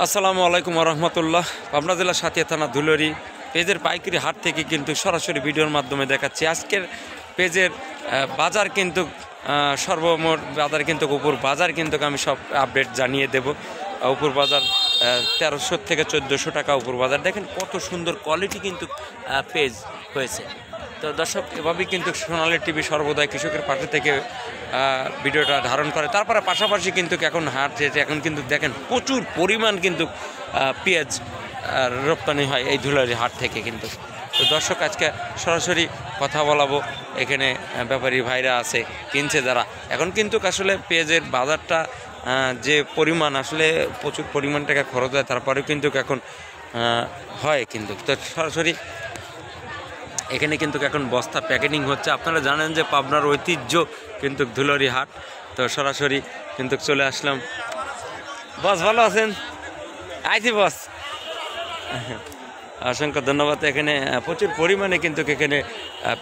আসসালামু আলাইকুম রহমতুল্লাহ। পাবনা জেলার সাথিয়া থানা ধুলরি পেজের পাইকারি হাট থেকে কিন্তু সরাসরি ভিডিওর মাধ্যমে দেখাচ্ছি। আজকের পেজের বাজার কিন্তু সর্বমোট বাজার কিন্তু উপর বাজার কিন্তু আমি সব আপডেট জানিয়ে দেব। উপর বাজার 1300 থেকে 1400 টাকা উপর বাজার। দেখেন কত সুন্দর কোয়ালিটি কিন্তু পেজ হয়েছে। তো দর্শক, এভাবেই কিন্তু সোনালী টিভি সর্বদাই কৃষকের পাশে থেকে ভিডিওটা ধারণ করে। তারপরে পাশাপাশি কিন্তু এখন হাট যেটা এখন কিন্তু দেখেন প্রচুর পরিমাণ কিন্তু পেঁয়াজ রপ্তানি হয় এই ধুলারি হাট থেকে কিন্তু। তো দর্শক, আজকে সরাসরি কথা বলাবো। এখানে ব্যাপারী ভাইরা আছে, কিনছে যারা। এখন কিন্তু আসলে পেঁয়াজের বাজারটা যে পরিমাণ, আসলে প্রচুর পরিমাণ টাকা খরচ হয়, তারপরেও কিন্তু এখন হয় কিন্তু। তো সরাসরি এখানে কিন্তু এখন বস্তা প্যাকেটিং হচ্ছে। আপনারা জানেন যে পাবনার ঐতিহ্য কিন্তু ধুলরি হাট। তো সরাসরি কিন্তু চলে আসলাম। বস ভালো আছেন? আইছি বস, অসংখ্য ধন্যবাদ। এখানে প্রচুর পরিমাণে কিন্তু এখানে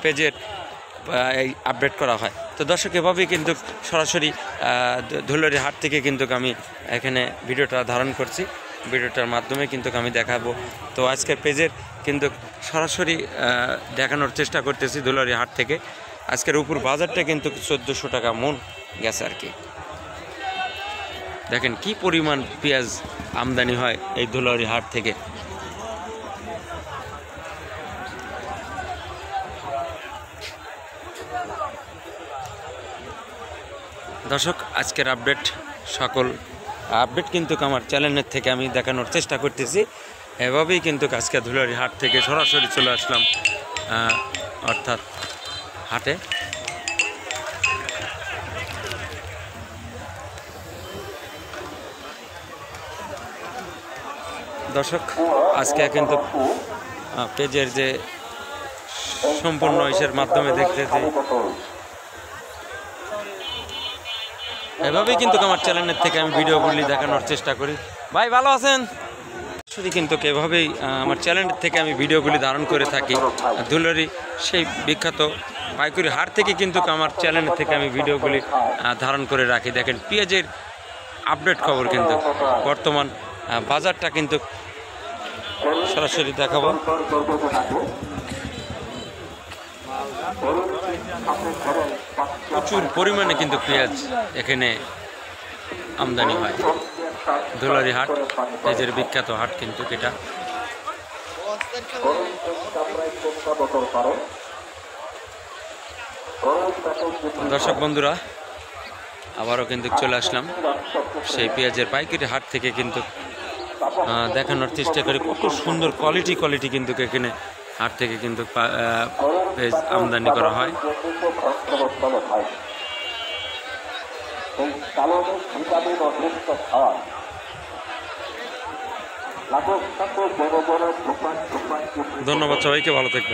পেজের এই আপডেট করা হয়। তো দর্শক, এভাবেই কিন্তু সরাসরি ধুলরি হাট থেকে কিন্তু আমি এখানে ভিডিওটা ধারণ করছি। ভিডিওটার মাধ্যমে কিন্তু আমি দেখাবো। তো আজকের পেজের কিন্তু সরাসরি দেখানোর চেষ্টা করতেছি ধুলরি হাট থেকে। আজকের উপর বাজারটা কিন্তু 1400 টাকা মন গেছে আর কি। দেখেন কি পরিমাণ পেঁয়াজ আমদানি হয় এই ধুলরি হাট থেকে। দর্শক, আজকের সকল আপডেট কিন্তু আমার চ্যানেলের থেকে আমি দেখানোর চেষ্টা করতেছি। এভাবেই কিন্তু আজকে ধুলারি হাট থেকে সরাসরি চলে আসলাম অর্থাৎ হাটে। দর্শক, আজকে কিন্তু পেজের যে সম্পূর্ণ ইসের মাধ্যমে দেখতেছি, এভাবেই কিন্তু আমার চ্যানেলের থেকে আমি ভিডিওগুলি দেখানোর চেষ্টা করি। ভাই ভালো আছেন? শুধু কিন্তু এভাবেই আমার চ্যানেলের থেকে আমি ভিডিওগুলি ধারণ করে থাকি। ধুলরি সেই বিখ্যাত পাইকারি হাট থেকে কিন্তু আমার চ্যানেলের থেকে আমি ভিডিওগুলি ধারণ করে রাখি। দেখেন পেঁয়াজের আপডেট খবর কিন্তু বর্তমান বাজারটা কিন্তু সরাসরি দেখাবো। প্রচুর পরিমাণে কিন্তু পেঁয়াজ এখানে আমদানি হয়। ধুলারি হাট পেঁয়াজের বিখ্যাত হাট কিন্তু এটা। দর্শক বন্ধুরা, আবারও কিন্তু চলে আসলাম সেই পেঁয়াজের পাইকারি হাট থেকে কিন্তু দেখানোর চেষ্টা করি কত সুন্দর কোয়ালিটি কিন্তু এখানে হাট থেকে কিন্তু পেঁয়াজ আমদানি করা হয়। ধন্যবাদ সবাইকে, ভালো থাকবেন।